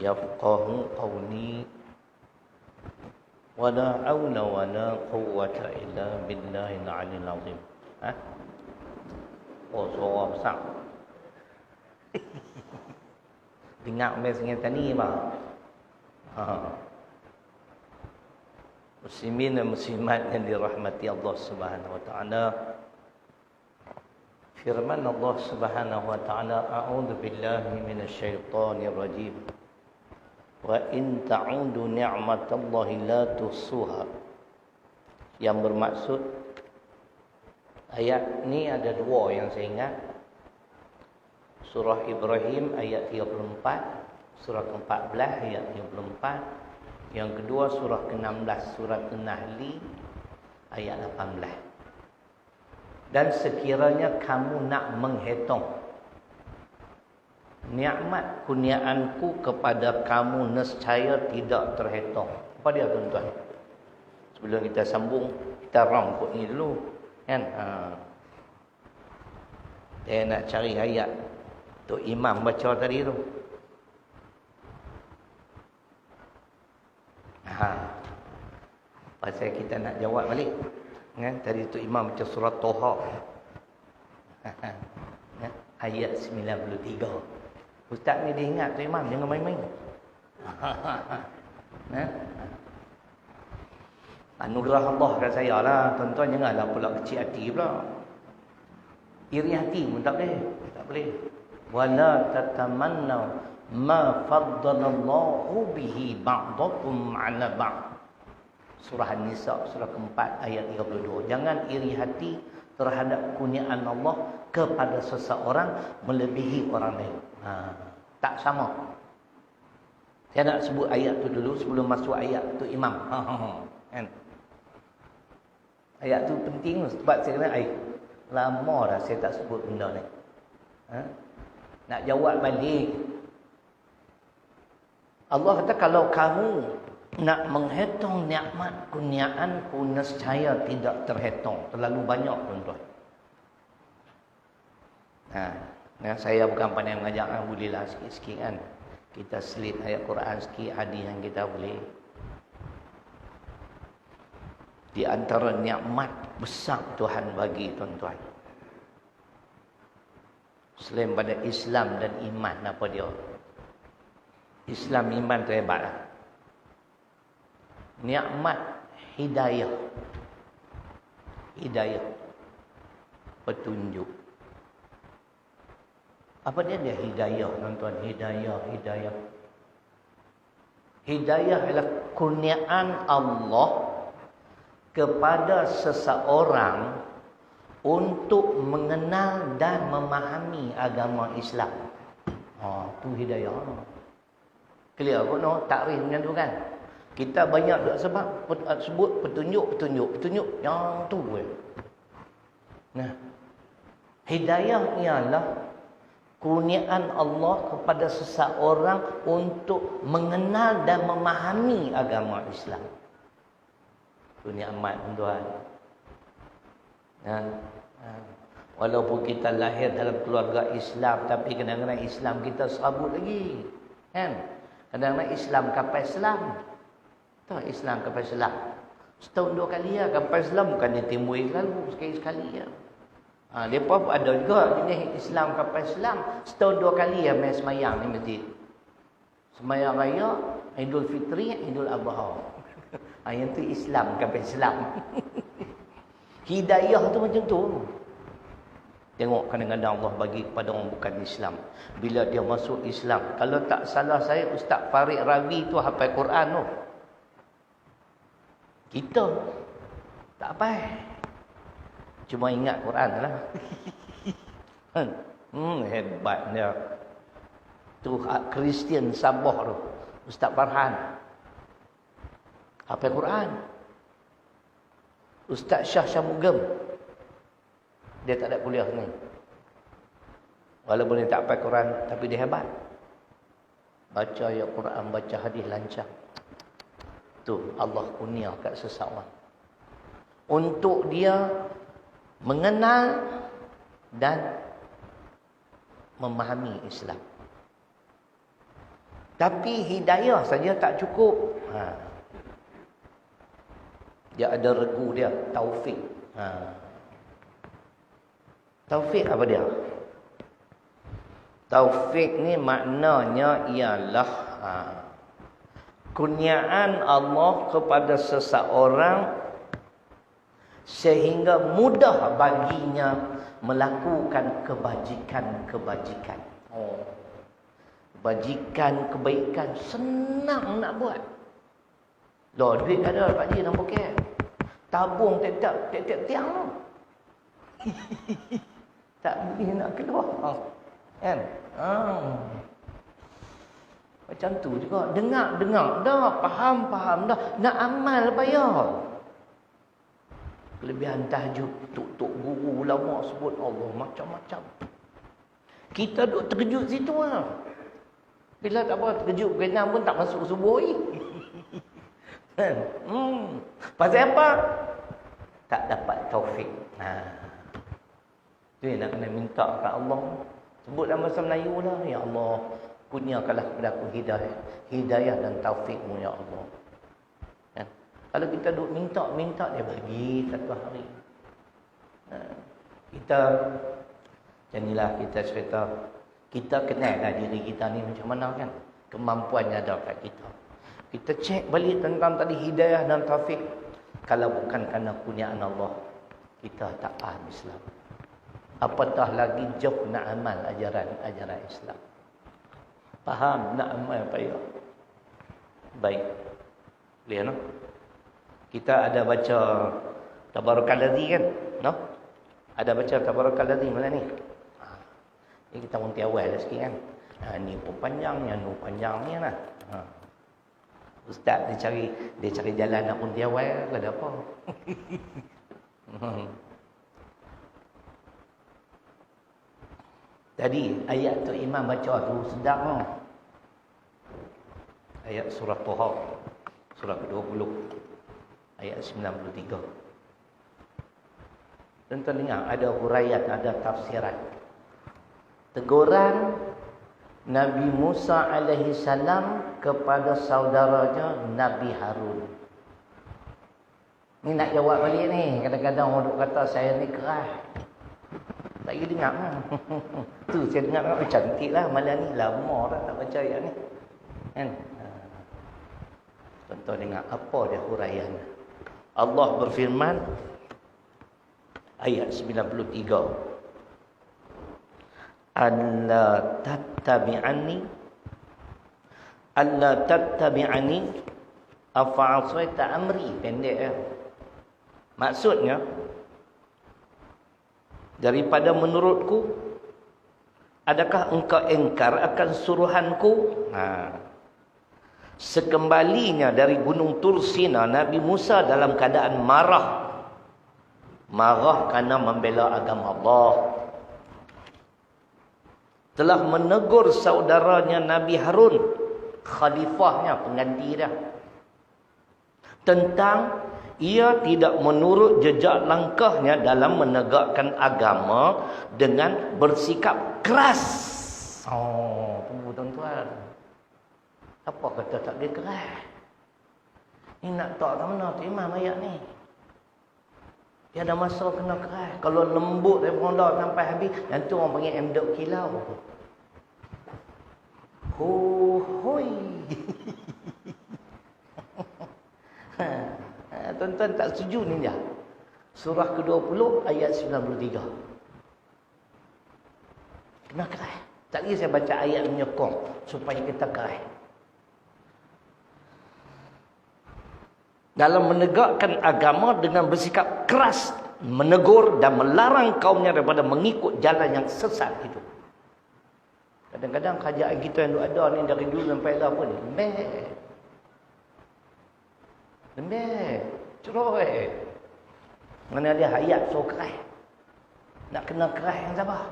yafqahu qawli wa la hawla wa la quwwata illa billahil aliyyil azim. Oh, suara besar. Dengar mesnya tadi bang. Muslimin dan muslimat yang dirahmati Allah Subhanahu wa taala. Firman Allah Subhanahu wa taala, a'udzu billahi minasyaitonir rajim. Wa in ta'udu ni'matallahi la tuhsuha. Yang bermaksud ayat ni ada dua yang saya ingat. Surah Ibrahim ayat 34, surah ke-14 ayat 34. Yang kedua surah ke-16 surah An-Nahl ayat 18. Dan sekiranya kamu nak menghitung nikmat kurniaanku kepada kamu, nescaya tidak terhitung. Apa dia tuan-tuan? Sebelum kita sambung, kita rangkut ni dulu kan. Saya nak cari ayat Tok Imam baca tadi tu. Pasal kita nak jawab balik kan? Tadi tu Imam baca surat Toha ayat 93. Ustaz ni dia ingat tu Imam, jangan main-main. Anugerah Allah kat saya lah tuan-tuan, janganlah pula kecil hati pula. Iri hati pun tak boleh. Tak boleh. Wala tatamanna ma faddalallahu bihi ba'dakum 'ala ba'd. Surah An-Nisa surah keempat ayat 32. Jangan iri hati terhadap kurniaan Allah kepada seseorang melebihi orang lain. Tak sama. Saya nak sebut ayat tu dulu sebelum masuk ayat tu Imam. Kan? Ayat tu penting sebab saya kena lama dah saya tak sebut benda ni. Nak jawab balik. Allah kata kalau kamu nak menghitung nikmat kurniaanku, nescaya tidak terhitung. Terlalu banyak tuan-tuan. Saya bukan pandai mengajar, bolehlah sikit-sikit kan. Kita selit ayat Quran sikit, hadis yang kita boleh. Di antara nikmat besar Tuhan bagi tuan-tuan, selain pada Islam dan iman, apa dia? Islam, iman tu hebat lah. Nikmat hidayah. Hidayah. Petunjuk. Apa dia hidayah tuan-tuan? Hidayah. Hidayah adalah kurniaan Allah kepada seseorang untuk mengenal dan memahami agama Islam. Tu hidayah. Clear kot no? Takrif macam tu kan? Kita banyak tak sebut petunjuk. Yang tu pun. Nah, hidayah ialah kurniaan Allah kepada seseorang untuk mengenal dan memahami agama Islam. Itu nikmat tuan. Walaupun kita lahir dalam keluarga Islam, tapi kadang-kadang Islam kita serabut lagi. Kan? Kadang-kadang Islam kapal Islam. Tak Islam kapal Islam. Setahun 2 kali lah kapal Islam, bukan dia timbul selalu, sekali-sekali lah. Mereka pun ada juga jenis Islam kapal Islam. Setahun 2 kali lah main semayang di masjid. Semayang raya, Idul Fitri, Idul Adha. Yang tu Islam kapal Islam. Hidayah tu macam tu. Tengok kadang-kadang Allah bagi kepada orang bukan Islam. Bila dia masuk Islam, kalau tak salah saya, Ustaz Farid Ravi tu hafal Quran tu. Kita tak hafal. Cuma ingat Quran lah. Hebat dia. Tu Kristian Sabah tu, Ustaz Farhan hafal Quran. Ustaz Syah Syamugam, dia tak ada kuliah ni. Walaupun dia tak hafal Quran, tapi dia hebat. Baca ayat Quran, baca hadis lancar. Tu Allah kurnia kat seseorang untuk dia mengenal dan memahami Islam. Tapi hidayah saja tak cukup. Dia ada regu dia, taufik. Taufik apa dia? Taufik ni maknanya ialah kurniaan Allah kepada seseorang sehingga mudah baginya melakukan kebajikan-kebajikan. Bajikan, kebaikan senang nak buat. Loh, duit ada Pak Haji dalam poket. Tabung tiap-tiap tiang tu. Tak boleh nak keluar. Kan? Macam tu juga. Dengar dah, faham dah. Nak amal payah. Kelebihan tahajud, tok guru ulama sebut Allah macam-macam. Kita duk terkejut situ lah. Bila tak apa terkejut berkenaan pun tak masuk subuh ni. Pasal apa? Tak dapat taufik. Tu yang nak kena minta kat Allah. Sebut dalam bahasa Melayu lah. Ya Allah, kurniakanlah kepada aku hidayah dan taufikmu ya Allah. Kan? Kalau kita duk minta dia bagi satu hari. Kita macam inilah kita cerita. Kita kenallah diri kita ni macam mana kan. Kemampuannya ada kat kita. Kita cek balik tentang tadi hidayah dan taufik. Kalau bukan kerana kurniaan Allah, kita tak faham Islam. Apatah lagi jauh nak amal ajaran Islam. Faham nak amal payah. Baik. Boleh no? Kita ada baca Tabarakalladzi kan? No? Ada baca Tabarakalladzi malam ni. Ini kita munti awal sikit kan. Ni pun panjangnya, ni panjangnya lah. Ustaz dia cari jalan nak munti awal ke ada apa? Tadi ayat tu imam baca tu sedap tu. Ayat surah Taha, surah ke-20, ayat 93. Tuan-tuan dengar, ada huraian, ada tafsiran. Teguran Nabi Musa alaihi salam kepada saudaranya Nabi Harun. Ni nak jawab balik ni. Kadang-kadang orang duk kata saya ni keras. Tak boleh dengar. Tu saya dengar cantik lah malam ni. Lama dah tak baca ayat ni. Kan? Tuan-tuan dengar apa dia huraian. Allah berfirman ayat 93. Alla tattabi'ani afa'asaita amri. Pendek ya. Maksudnya daripada menurutku, adakah engkau engkar akan suruhanku? Sekembalinya dari gunung Tursina, Nabi Musa dalam keadaan marah. Marah kerana membela agama Allah. Telah menegur saudaranya Nabi Harun, khalifahnya, pengganti dia, tentang ia tidak menurut jejak langkahnya dalam menegakkan agama dengan bersikap keras. Tunggu tuan-tuan. Apa kata tak boleh keras? Ni nak tak mana tu imam ayat ni. Dia ada masa kena keras. Kalau lembut dari pondok sampai habis, nanti orang panggil emdok kilau. Hoi. Tuan-tuan tak setuju ni dia. Surah ke-20 ayat 93. Kena keras. Tak lagi saya baca ayat menyokong supaya kita keras. Dalam menegakkan agama dengan bersikap keras, menegur dan melarang kaumnya daripada mengikut jalan yang sesat itu. Kadang-kadang kerajaan kita yang ada ni dari dulu sampai dah pun lembek. Ceroy. Mana dia ayat so keras. Nak kena keras yang sabar.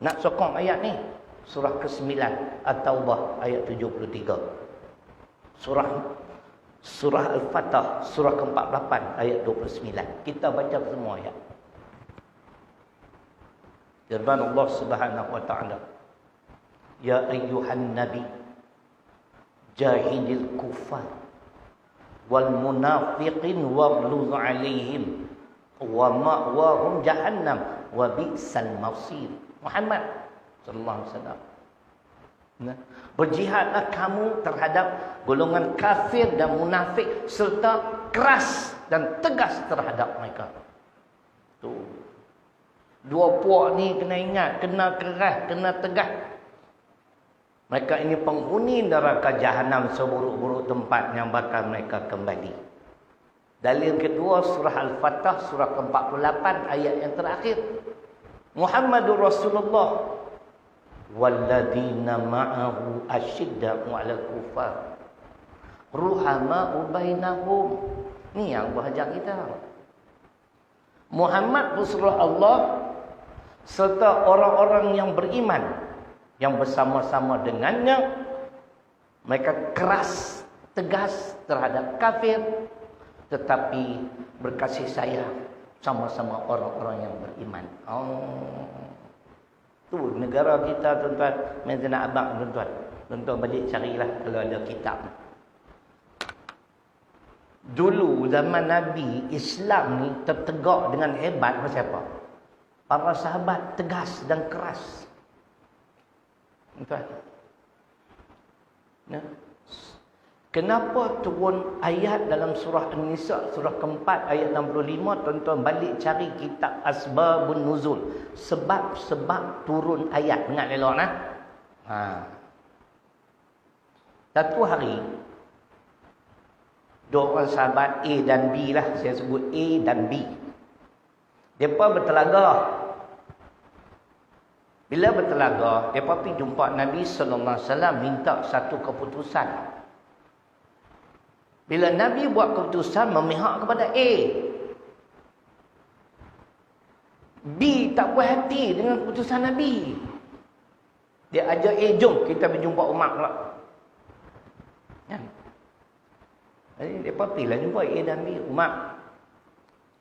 Nak sokong ayat ni. Surah ke-9 At-Taubah ayat 73. Surah Al-Fatah surah ke-48 ayat 29. Kita baca semua ayat. Firman Allah Subhanahu wa taala, ya ayyuhan nabi jahidil kufar wal munafiqin waghluz alaihim wa ma'wahum jahannam wa bi'sal masir. Muhammad sallallahu alaihi wasallam. Berjihadlah kamu terhadap golongan kafir dan munafik serta keras dan tegas terhadap mereka. Tu. Dua puak ni kena ingat, kena keras, kena tegas. Mereka ini penghuni neraka jahanam, seburuk-buruk tempat yang bakal mereka kembali. Dalil kedua surah Al-Fatah surah ke-48 ayat yang terakhir. Muhammadur Rasulullah walladzina ma'ahu asyidda'u 'alal kufar ruhama'u bainahum. Ni yang bahagia kita. Muhammad Rasulullah Allah serta orang-orang yang beriman yang bersama-sama dengannya, mereka keras, tegas terhadap kafir, tetapi berkasih sayang sama-sama orang-orang yang beriman. Tu negara kita, tuan-tuan. Macam nak abang, tuan-tuan. Tuan-tuan balik carilah kalau ada kitab. Dulu zaman Nabi, Islam ni tertegak dengan hebat. Pasal apa? Para sahabat tegas dan keras. Tuan-tuan. Ya. Kenapa turun ayat dalam surah An-Nisa, surah keempat ayat 65, tuan-tuan balik cari kitab Asbabun Nuzul. Sebab-sebab turun ayat. Ingat elok nah? Satu hari, dua orang sahabat A dan B lah. Saya sebut A dan B. Mereka bertelaga. Bila bertelaga, mereka pergi jumpa Nabi SAW minta satu keputusan. Bila Nabi buat keputusan memihak kepada A, B tak puas hati dengan keputusan Nabi. Dia ajak A, jom kita berjumpa Umar pula. Ya. Jadi mereka pergilah jumpa A dan B. Umar.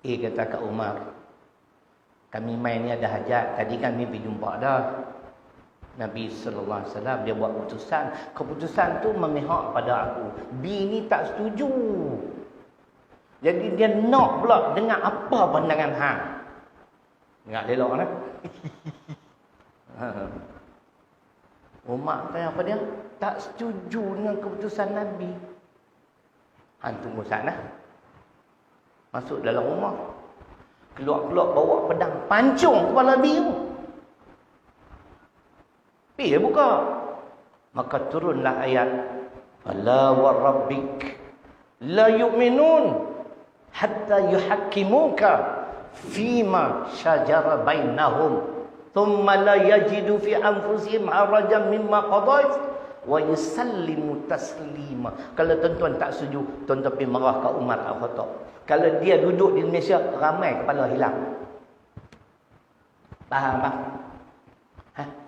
A kata kat Umar, kami main ni ada hajat. Tadi kan kami pergi jumpa dah. Nabi SAW dia buat keputusan tu memihak pada aku. B ni tak setuju. Jadi dia nak pula dengan apa pandangan hang. Ingat elok kan? Umar tanya apa dia? Tak setuju dengan keputusan Nabi. Hang tunggu sana. Masuk dalam rumah. Keluar-keluar bawa pedang, pancung kepala B tu. Dia buka. Maka turunlah ayat, fala wa rabbik la yu'minun hatta yuhakkimuka fima syajara bainahum thumma la yajidu fi anfusihim harajan mimma qadait wa yusallimu taslima. Kalau tuan-tuan tak setuju, tuan-tuan pergi marah ke Umar Al-Khattab. Kalau dia duduk di Malaysia, ramai kepala hilang. Faham tak?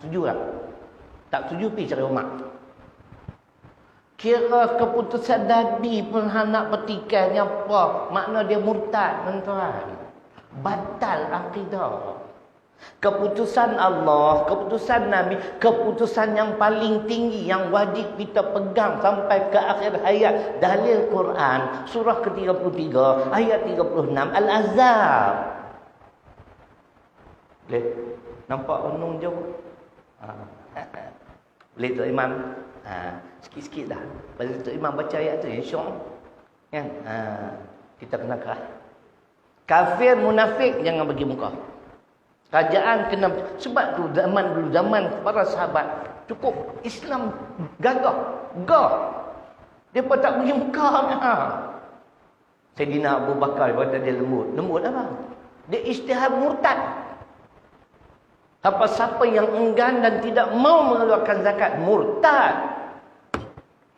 Setuju tak? Tak setuju, pergi cari Umar. Kira keputusan Nabi pun nak petikan apa? Makna dia murtad, tuan-tuan. Batal akidah. Keputusan Allah, keputusan Nabi, keputusan yang paling tinggi yang wajib kita pegang sampai ke akhir hayat. Dalil Quran, surah ke-33, ayat 36, Al-Ahzab. Boleh? Nampak renung jauh? Boleh Tok Imam? Sikit-sikit dah. Pada Tok Imam baca ayat tu, insya-Allah. Kan? Kita kena keras. Kafir, munafik, jangan bagi muka. Kerajaan kena. Sebab tu zaman dulu, zaman para sahabat, cukup Islam gagah. Dia pun tak bagi muka. Sayyidina Abu Bakar kata dia lembut. Lembut apa? Dia ijtihad murtad. Siapa yang enggan dan tidak mau mengeluarkan zakat, murtad.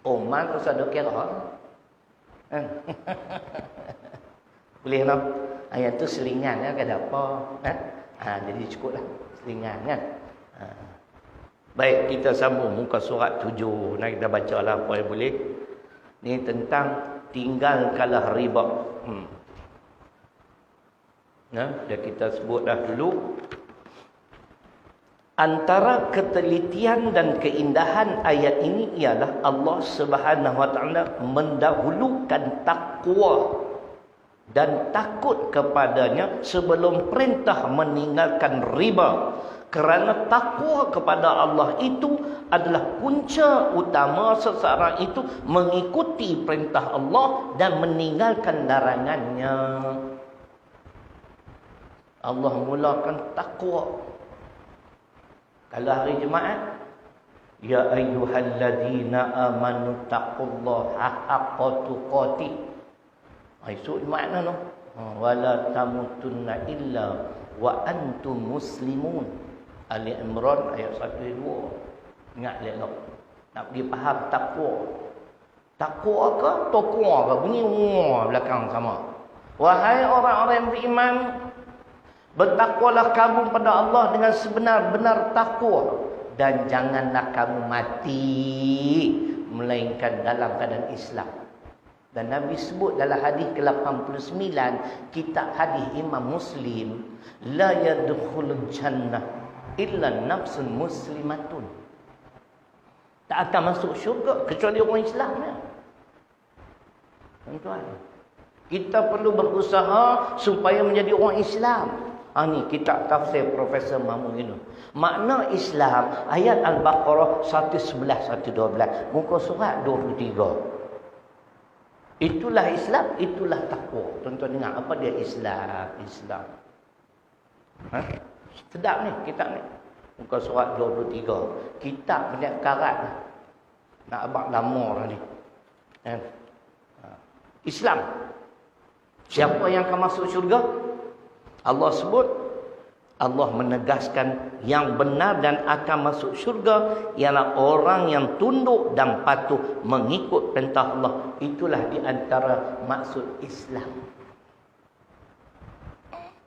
Umar tu ada kira. Boleh tak? Ayat tu selingan ya, ada apa? Jadi cukuplah selingan kan. Baik, kita sambung muka surat 7. Nak kita bacalah apa yang boleh. Ni tentang tinggalkanlah riba. Dah kita sebut dah dulu. Antara ketelitian dan keindahan ayat ini ialah Allah Subhanahu Wa Taala mendahulukan takwa dan takut kepadanya sebelum perintah meninggalkan riba. Kerana takwa kepada Allah itu adalah punca utama seseorang itu mengikuti perintah Allah dan meninggalkan larangannya. Allah mulakan takwa. Kalau hari Jumaat, ya ayyuhalladzina amanu taqullaha haqqa tuqatih. Esok Jumaat tu. Wala tamutunna illa wa antum muslimun. Ali Imran ayat 1 2. Ingat elok. Nak pergi faham takwa. Takwa ke takwa ke? Bunyi belakang sama. Wahai orang-orang yang beriman, bertakwalah kamu pada Allah dengan sebenar-benar takwa, dan janganlah kamu mati melainkan dalam keadaan Islam. Dan Nabi sebut dalam hadis ke-89 kitab hadis Imam Muslim, la yadkhulul jannah illa nafsun muslimatun. Tak akan masuk syurga kecuali orang Islam. Tuan-tuan, kita perlu berusaha supaya menjadi orang Islam. Ni kitab tafsir Profesor Mahmud ini. Makna Islam ayat Al-Baqarah 111 112 muka surat 23. Itulah Islam, itulah takwa. Tuan-tuan dengar apa dia Islam. Sedap ni kitab ni. Muka surat 23. Kitab banyak karat. Nak abang lama tadi. Islam. Siapa yang akan masuk syurga? Allah sebut, Allah menegaskan yang benar dan akan masuk syurga ialah orang yang tunduk dan patuh mengikut perintah Allah. Itulah di antara maksud Islam.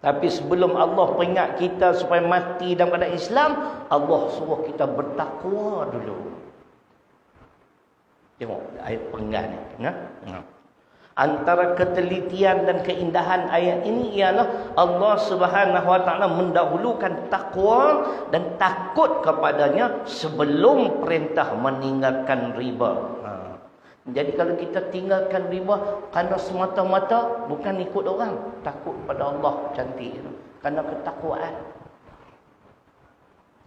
Tapi sebelum Allah peringat kita supaya mati dalam keadaan Islam, Allah suruh kita bertakwa dulu. Tengok ayat peringat ni. Antara ketelitian dan keindahan ayat ini ialah Allah Subhanahu Wa Taala mendahulukan takwa dan takut kepadanya sebelum perintah meninggalkan riba. Jadi kalau kita tinggalkan riba kerana semata-mata bukan ikut orang, takut pada Allah, cantik kerana ketakwaan.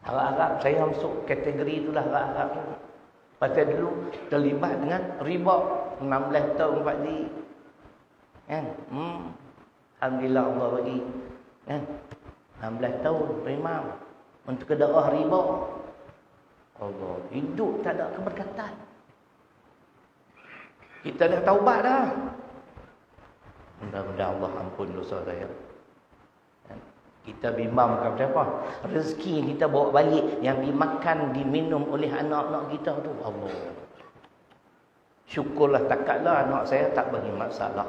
Harap-harap saya masuk kategori itulah, harap-harap. Pasal dulu terlibat dengan riba 16 tahun Pak Ji. Kan? Alhamdulillah Allah bagi. Kan? 16 tahun imam untuk kedakwah riba. Allah, hidup tak ada keberkatan. Kita dah taubat dah. Mudah-mudahan Allah ampun dosa saya. Kita bimbang bukan siapa. Rezeki yang kita bawa balik, yang dimakan, diminum oleh anak-anak kita tu, Allah. Syukurlah takatlah anak saya tak bagi masalah.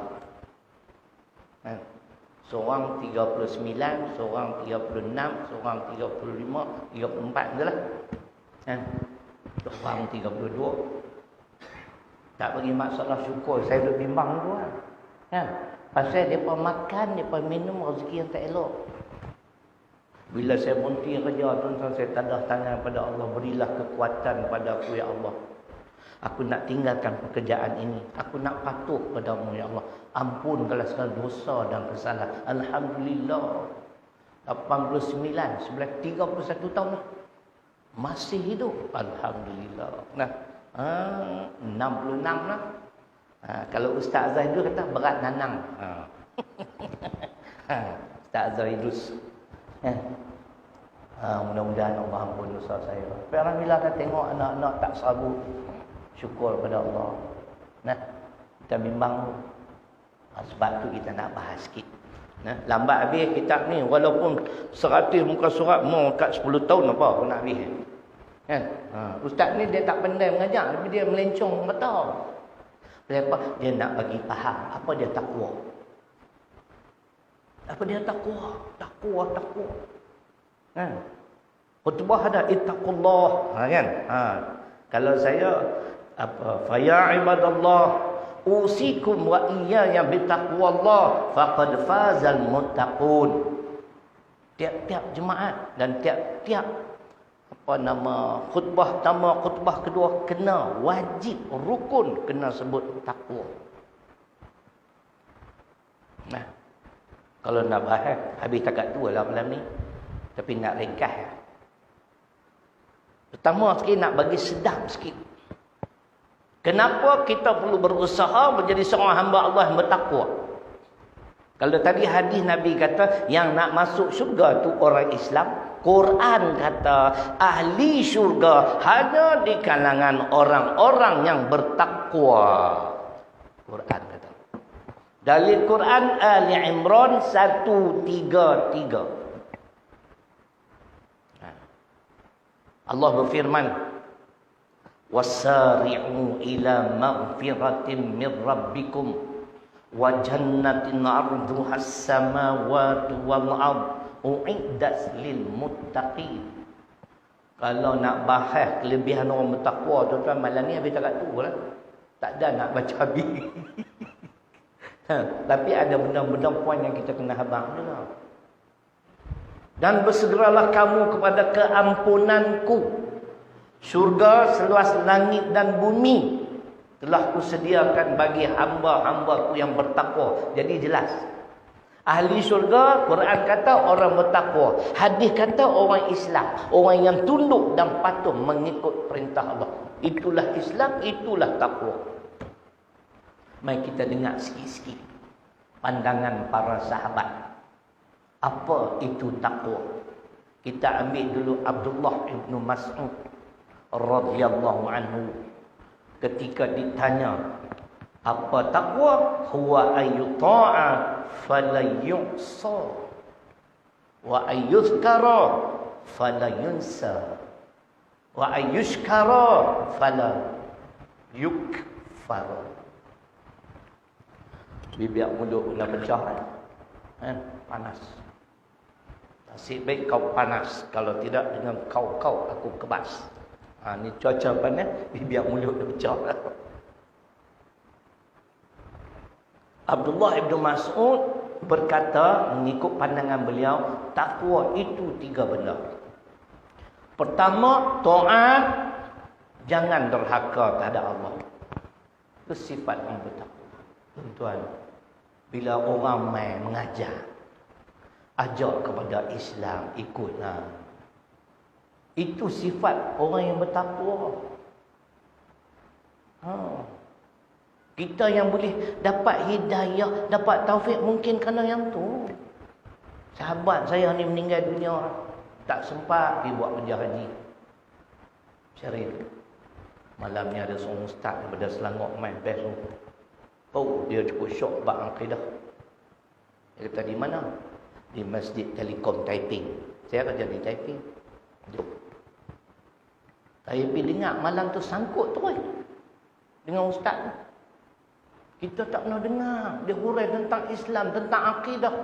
Seorang 39, seorang 36, seorang 35, 34 je lah. Seorang 32. Tak bagi masalah, syukur. Saya duduk bimbang tu lah. Pasal mereka makan, mereka minum rezeki yang tak elok. Bila saya berhenti kerja, tuan-tuan, saya tadah tangan pada Allah. Berilah kekuatan pada aku, ya Allah. Aku nak tinggalkan pekerjaan ini. Aku nak patuh padamu, ya Allah. Ampunkanlah segala dosa dan kesalahan. Alhamdulillah. 89, sebelah 31 tahun lah. Masih hidup. Alhamdulillah. Nah, 66 lah. Kalau Ustaz Zahidus kata berat nanang. Ustaz Zahidus. Mudah-mudahan Allah ampun dosa saya. Tapi alhamdulillah dah tengok anak-anak tak sabut. Syukur pada Allah. Nah, kita bimbang. Sebab tu kita nak bahas sikit. Lambat habis kitab ni. Walaupun 100 muka surat, mau kat 10 tahun apa aku nak habis. Ustaz ni dia tak pandai mengajar, tapi dia melencong betul. Kenapa? Dia nak bagi faham apa dia takwa. Apa dia takwa? Takwa. Khutbah ada ittaqullah, kan? Kalau saya fa ya ibadallah usikum wa iyaya bittaqwallah faqad fazal muttaqun. Tiap-tiap jemaat dan tiap-tiap khutbah pertama, khutbah kedua, kena wajib, rukun, kena sebut takwa. Nah, kalau nak bahas, habis takat tu lah malam ni. Tapi nak ringkas. Pertama sikit nak bagi sedap sikit. Kenapa kita perlu berusaha menjadi seorang hamba Allah yang bertakwa? Kalau tadi hadis Nabi kata yang nak masuk syurga tu orang Islam, Quran kata ahli syurga hanya di kalangan orang-orang yang bertakwa. Quran kata. Dalil Quran Ali Imran 133. Allah berfirman, wasari'u ila maghfiratin min rabbikum wa jannatin 'arduha as-samawati wal ard u'iddat lil muttaqin. Kalau nak bahas kelebihan orang bertakwa, tuan-tuan, malam ni habis takat tu lah. Tak ada nak baca habis. Tapi ada benda-benda poin yang kita kena habang juga. Dan bersegeralah kamu kepada keampunanku. Syurga seluas langit dan bumi telah kusediakan bagi hamba-hambaku yang bertakwa. Jadi jelas. Ahli syurga, Quran kata orang bertakwa. Hadis kata orang Islam. Orang yang tunduk dan patuh mengikut perintah Allah. Itulah Islam, itulah takwa. Mari kita dengar sikit-sikit pandangan para sahabat. Apa itu takwa? Kita ambil dulu Abdullah ibn Mas'ud radhiyallahu anhu. Ketika ditanya apa takwa, huwa ayyuta'a fala yu'sa wa ayyuzkara fala yunsa wa ayyushkara fala yukfar. Bibir mulut nak pecah kan? Panas. Nasib baik kau panas, kalau tidak dengan kau aku kebas. Ni cuaca panas, bibir mulut dah pecah. Abdullah ibn Mas'ud berkata, mengikut pandangan beliau, takwa itu 3 benda. Pertama, taat, jangan derhaka terhadap Allah. Itu sifat orang bertakwa. Tuan-tuan, bila orang mai mengajar, ajak kepada Islam, ikutlah. Itu sifat orang yang bertakwa. Kita yang boleh dapat hidayah, dapat taufik mungkin kerana yang tu. Sahabat saya ni meninggal dunia, tak sempat dia buat kerja haji. Syarif. Malam ni ada seorang ustaz daripada Selangor main best tu. Oh, dia cukup syok bab akidah. Dia kata di mana? Di Masjid Telekom Taiping. Saya kerja di Taiping. Saya pergi dengar malam tu sangkut terus dengan ustaz tu. Kita tak pernah dengar dia hurai tentang Islam, tentang akidah.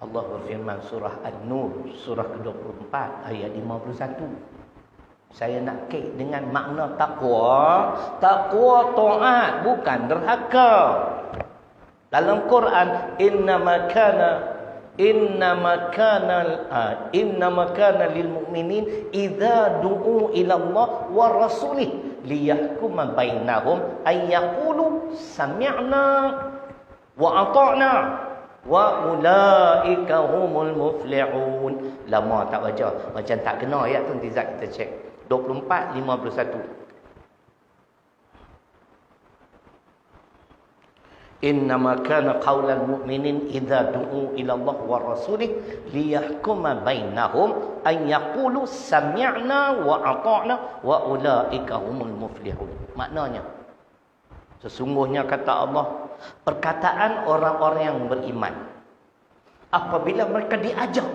Allah berfirman surah An-Nur, surah ke-24 ayat 51. Saya nak kait dengan makna takwa. Takwa taat, bukan derhaka. Dalam Quran, innama kana lil mu'minin idza du'u ila Allah wa rasulih liyahkuma bainahum ay yaqulu sami'na wa ata'na wa ulaika humul muflihun. Lama tak baca, macam tak kena ayat tu, nanti Zat kita cek. 24 51. Innama kana qaulal mu'minin idza du'u ila Allah wa rasulih liyahkuma bainahum an yaqulu sami'na wa ata'na wa ulaika humul muflihun. Maknanya, sesungguhnya kata Allah, perkataan orang-orang yang beriman apabila mereka diajak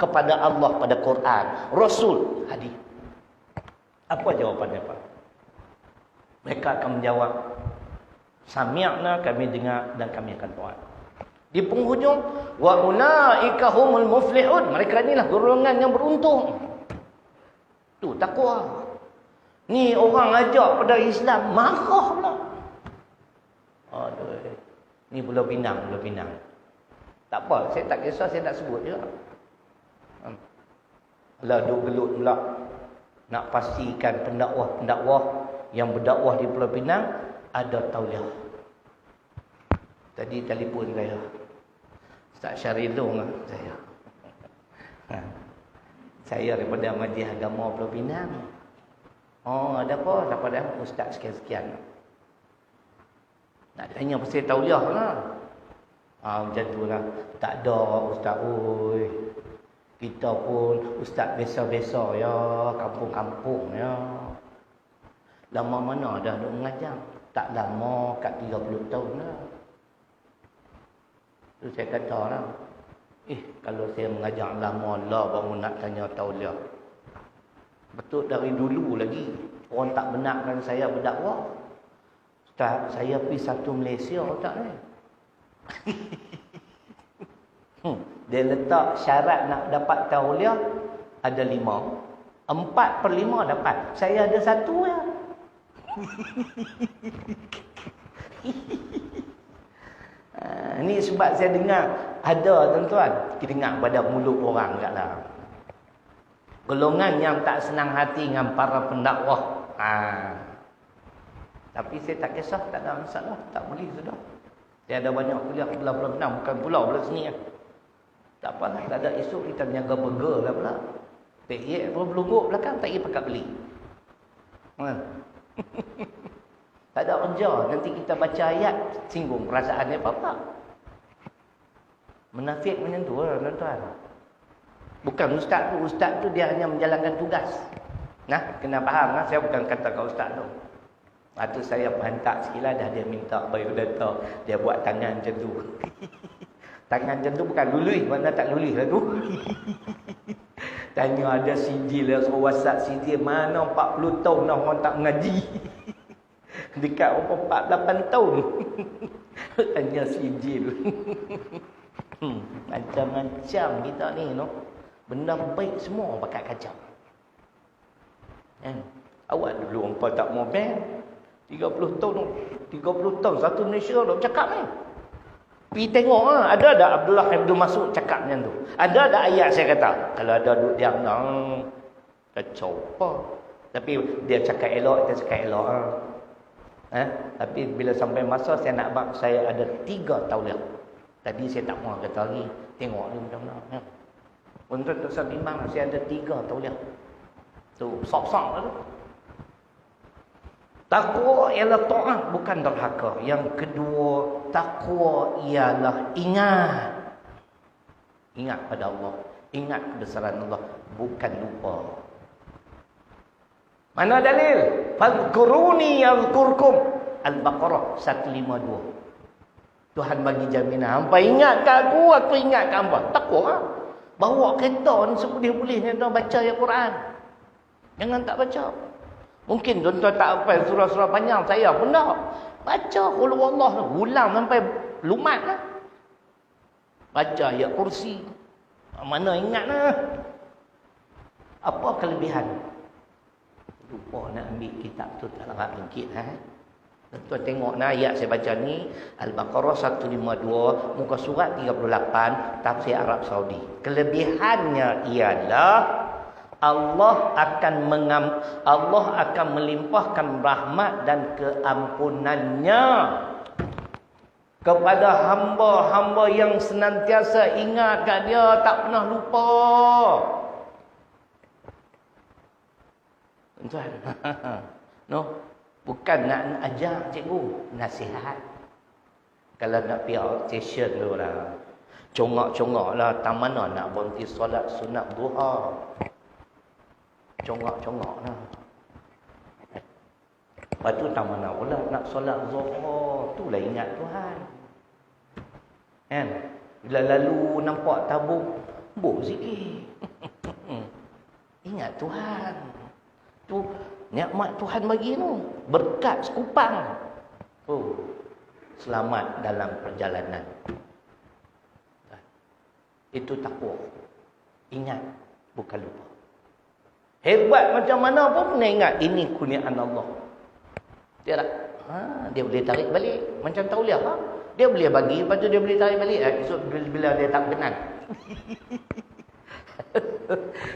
kepada Allah, pada Quran, Rasul, hadis, apa jawapannya Pak? Mereka akan menjawab, sami'na, kami dengar dan kami akan taat. Di penghujung, wa ulaika humul muflihun, mereka inilah golongan yang beruntung. Tu takwa. Ni orang ajak pada Islam, marah pula. Aduh. Ni Pulau Pinang. Tak apa, saya tak kisah, saya tak sebut juga. Lah duk gelut pula nak pastikan pendakwah-pendakwah yang berdakwah di Pulau Pinang ada tauliah. Tadi telefon saya. Ustaz Syarilung saya. Saya daripada Majlis Agama Pulau Pinang. Oh, ada apa? Siapa dah? Ustaz sekian-sekian. Nak tanya pasal tauliah lah. Macam tu lah. Tak ada Ustaz. Oi. Kita pun Ustaz biasa-biasa ya. Kampung-kampung ya. Lama mana dah duk mengajar? Tak lama, kat 30 tahun lah. Tu saya kata lah. Kalau saya mengajar lama lah baru nak tanya tauliah. Betul dari dulu lagi. Orang tak benarkan saya berdakwah. Ustaz, saya pergi satu Malaysia tak ni. Dia letak syarat nak dapat tauliah ada 5. 4/5 dapat. Saya ada 1 ya. Ni sebab saya dengar ada tuan-tuan, kita dengar pada mulut orang degatlah. Golongan yang tak senang hati dengan para pendakwah. Tapi saya tak kisah, tak ada masalah, tak boleh sudah. Dia ada banyak kuliah Pulau Pinang, bukan pulau belah sini kan. Tak apalah, tak ada esok kita menjaga burger lah pula. Tak iya, berluguk belakang tak iya pakai beli. Tak ada kerja, nanti kita baca ayat singgung perasaan dia apa-apa. Menafik macam tu lah tuan-tuan. Bukan ustaz tu dia hanya menjalankan tugas. Nah, kena faham lah, saya bukan kata kau ustaz tu. Lepas tu saya hantar sikit lah, dah dia minta biodata, dia buat tangan macam tu. Tangan macam tu bukan lulus, mana tak lulus lah tu. Tanya ada sijil lah, suruh WhatsApp sijil, mana 40 tahun dah orang tak mengaji. Dekat umur 48 tahun. Tanya sijil. Macam-macam kita ni no. Benda baik semua pakai kacau. Awak dulu orang tak mau ban 30 tahun satu Malaysia dah bercakap ni. Pergi tengok lah. Ada tak Abdullah Abdul Masud cakap macam tu? Ada tak ayat saya kata? Kalau ada duduk diam kacau apa? Tapi dia cakap elok, dia cakap elok tapi bila sampai masa saya nak bak, saya ada 3 tauliah. Tadi saya tak mahu kata lagi. Tengok ni macam mana. Untuk saya bimbang, saya ada 3 tauliah. Tu, sok-sok lah tu. Takwa ialah ta'ah, bukan derhaka. Yang kedua, takwa ialah ingat. Ingat pada Allah. Ingat kebesaran Allah. Bukan lupa. Mana dalil? Fadhkuruni yadhkurkum. Al-Baqarah 152. Tuhan bagi jaminan. Hampa ingat ke aku ingat ke hampa. Takwa lah. Bawa kereta ni seboleh-boleh ni tuan baca ayat Quran. Jangan tak baca. Mungkin tuan-tuan tak hafal surah-surah panjang. Saya pun tak. Baca qul huwallah tu. Ulang sampai lumat lah. Baca ayat kursi. Mana ingat lah. Apa kelebihan? Lupa nak ambil kitab tu tak larap ringkit Tuan tengok nah ayat saya baca ni Al-Baqarah 152 muka surat 38 tafsir Arab Saudi. Kelebihannya ialah Allah akan melimpahkan rahmat dan keampunannya kepada hamba-hamba yang senantiasa ingat kat dia, tak pernah lupa. Tuan, no, bukan nak ajar cikgu, nasihat. Kalau nak pergi outstation tu lah, congak-congak lah, tak mana nak berhenti solat sunat duha. Congak-congak lah. Lepas tu tak mana pula nak solat zuhur, tu lah ingat Tuhan. Kan? Bila lalu nampak tabung, buk zikir. Ingat Tuhan. Tu nikmat Tuhan bagi tu, berkat sekupang. Selamat dalam perjalanan. Itu takwa. Ingat, bukan lupa. Hebat macam mana pun kena ingat ini kurniaan Allah. Dia tak? Dia boleh tarik balik macam tauliah. Dia boleh bagi, lepas tu dia boleh tarik balik. Esok bila dia tak kenal.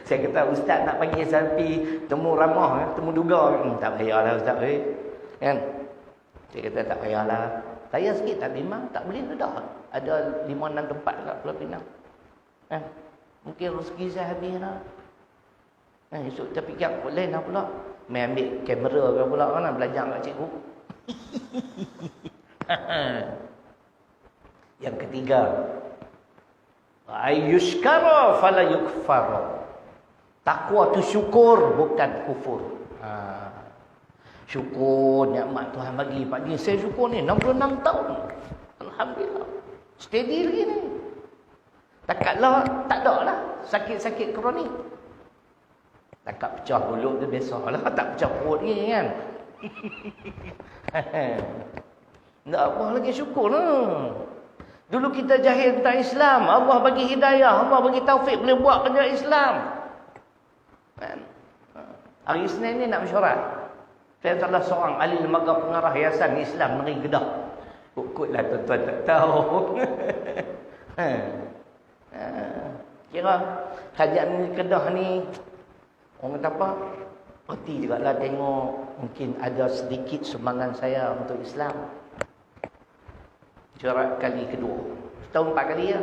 Saya kata ustaz nak panggil saya pergi temu ramah, temu duga. Tak payahlah ustaz kan. Saya kata tak payahlah. Saya sikit tak memang tak boleh dah. Ada 5-6 tempat dekat Pulau Pinang. Kan? Mungkin rezeki saya habis dah. Esok kita fikir boleh lah pula. Main ambil kamera ke pula kan, belajar kat cikgu. Yang ketiga, ayyushkara fala yukfara. Takwa tu syukur, bukan kufur. Syukur nikmat Tuhan bagi. Pak Ji, saya syukur ni 66 tahun. Alhamdulillah. Steady lagi ni. Takatlah, tak ada lah sakit-sakit kronik. Takat pecah mulut tu biasalah, tak pecah perut ni kan. Tak apa lagi syukur lah. Dulu kita jahil tentang Islam, Allah bagi hidayah, Allah bagi taufik boleh buat kerja Islam. Kan? Hari Isnin ni nak mesyuarat. Saya salah seorang ahli lembaga pengarah Yayasan Islam Negeri Kedah. Kukutlah tuan-tuan tak tahu. Kira kajian Kedah ni orang kata apa? Reti juga lah tengok mungkin ada sedikit sumbangan saya untuk Islam. Syarat kali kedua. Setahun 4 kali ya.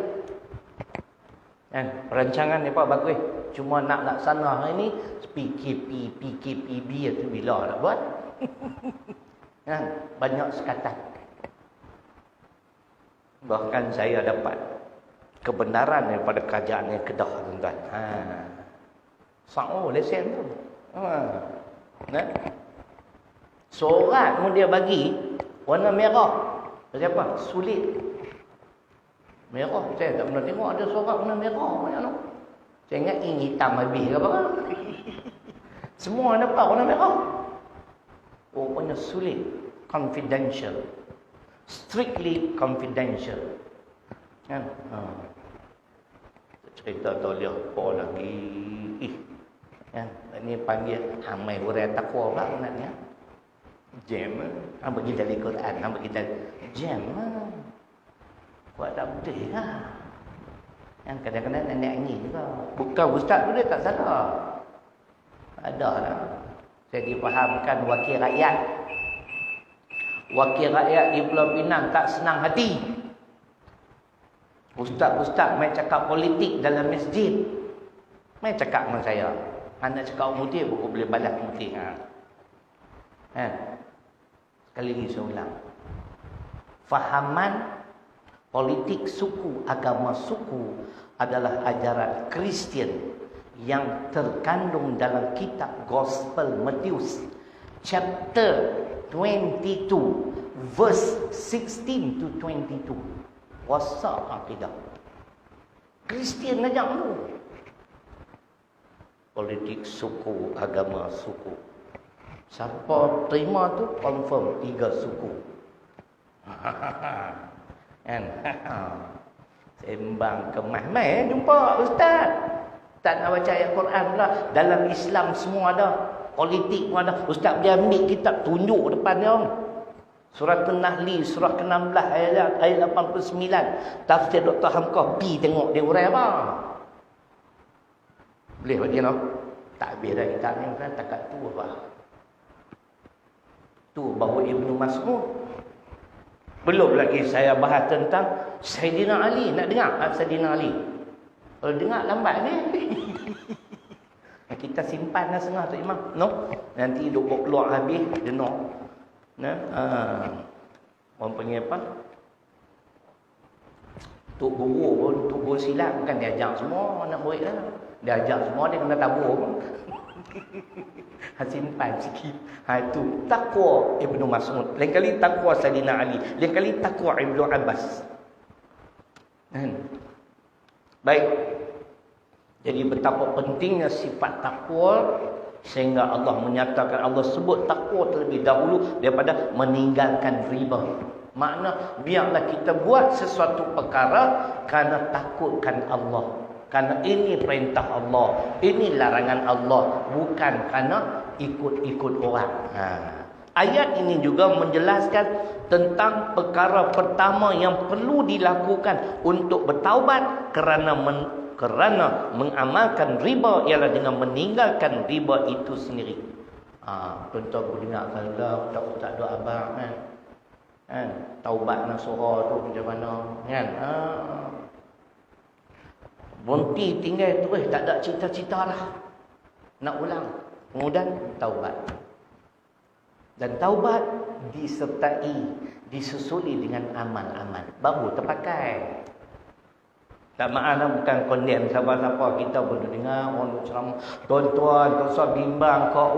Kan? Perancangan ni apa bagus. Cuma nak laksana hari ni PKPB tu bila nak buat. Kan? Banyak sekatan. Bahkan saya dapat kebenaran daripada kajian yang Kedah tuan-tuan. Lesen tu. Surat pun dia bagi warna merah. Siapa? Sulit. Merah. Saya tak pernah tengok ada surat warna merah. Banyak tu. Saya ingat ini hitam habis ke apa. Semua dapat warna merah. Rupanya sulit. Confidential. Strictly confidential. Kan? Cerita tak boleh apa lagi. Kan? Ini panggil amai hurai takwa pula sebenarnya. Jam. Bagi dari Quran. Bagi dari jam. Buat tak betul lah. Yang kadang-kadang nenek angin juga. Bukan ustaz tu dia tak salah. Ada lah. Saya difahamkan wakil rakyat. Wakil rakyat di Pulau Pinang tak senang hati. Ustaz-ustaz main cakap politik dalam masjid. Main cakap dengan saya. Anak cakap mutih pun boleh balas mutih. Sekali lagi saya ulang. Fahaman politik suku, agama suku adalah ajaran Kristian yang terkandung dalam kitab Gospel Matius chapter 22 verse 16 to 22. Wasa akidah. Kristian ajak dulu. Politik suku, agama suku. Siapa terima tu confirm 3 suku. Kan? Sembang kemas. Mai jumpa ustaz. Tak nak baca ayat Quran pula. Dalam Islam semua ada. Politik pun ada. Ustaz dia ambil kitab tunjuk depan dia. Surah An-Nahl, surah ke-16 ayat 89. Tafsir Dr. Hamka. Pi tengok dia urai apa. Boleh bagi no? Tak habis dah kitab ni kan takat tu apa. Tu bahawa Ibnu Mas'ud. Belum lagi saya bahas tentang Sayyidina Ali. Nak dengar Sayyidina Ali? Kalau dengar lambat ni. Kita simpan lah setengah tu Imam. No? Nanti duk keluar habis dia no. Orang panggil apa? Tok guru pun, tok guru silat kan dia ajak semua anak murid lah. Dia ajak semua dia kena tabur pun. Simpan sikit. Itu takwa Ibnu Mas'ud. Lain kali takwa Sayyidina Ali. Lain kali takwa Ibnu Abbas. Baik. Jadi betapa pentingnya sifat takwa sehingga Allah menyatakan, Allah sebut takwa terlebih dahulu daripada meninggalkan riba. Makna biarlah kita buat sesuatu perkara kerana takutkan Allah. Kerana ini perintah Allah, ini larangan Allah, bukan kerana ikut-ikut orang. Ayat ini juga menjelaskan tentang perkara pertama yang perlu dilakukan untuk bertaubat kerana Kerana mengamalkan riba ialah dengan meninggalkan riba itu sendiri. Contoh aku dengar kalau tak ada abang kan. Taubat nasuha tu macam mana kan. Berhenti tinggal terus tak ada cita-cita dah. Nak ulang. Kemudian taubat. Dan taubat disusuli dengan amal-amal. Baru terpakai. Tak makna bukan condemn siapa-siapa. Kita boleh dengar orang ceramah. Tuan-tuan, tak usah bimbang kau.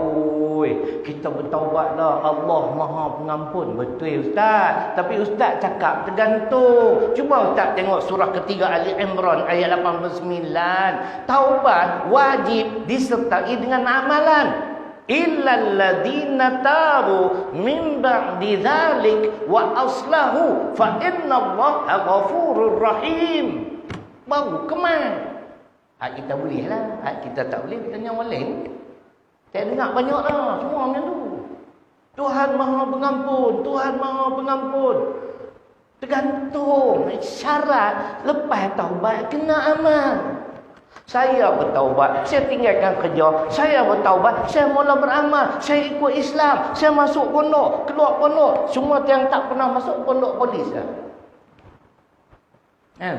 Oi, kita bertaubat dah. Allah Maha Pengampun. Betul Ustaz. Tapi Ustaz cakap tergantung. Cuba Ustaz tengok surah ketiga Ali Imran ayat 89. Taubat wajib disertai dengan amalan. Illal ladzina tabu min ba'di dzalik wa aslahu fa innallaha ghafurur rahim. Baru keman. Hak kita boleh lah. Hak kita tak boleh, kita yang lain. Saya dengar banyak lah. Semua macam tu. Tuhan Maha Pengampun. Tuhan Maha Pengampun. Tergantung. Syarat. Lepas taubat, kena amal. Saya bertaubat. Saya tinggalkan kerja. Saya bertaubat. Saya mula beramal. Saya ikut Islam. Saya masuk pondok. Keluar pondok. Semua yang tak pernah masuk pondok polis lah. Kan?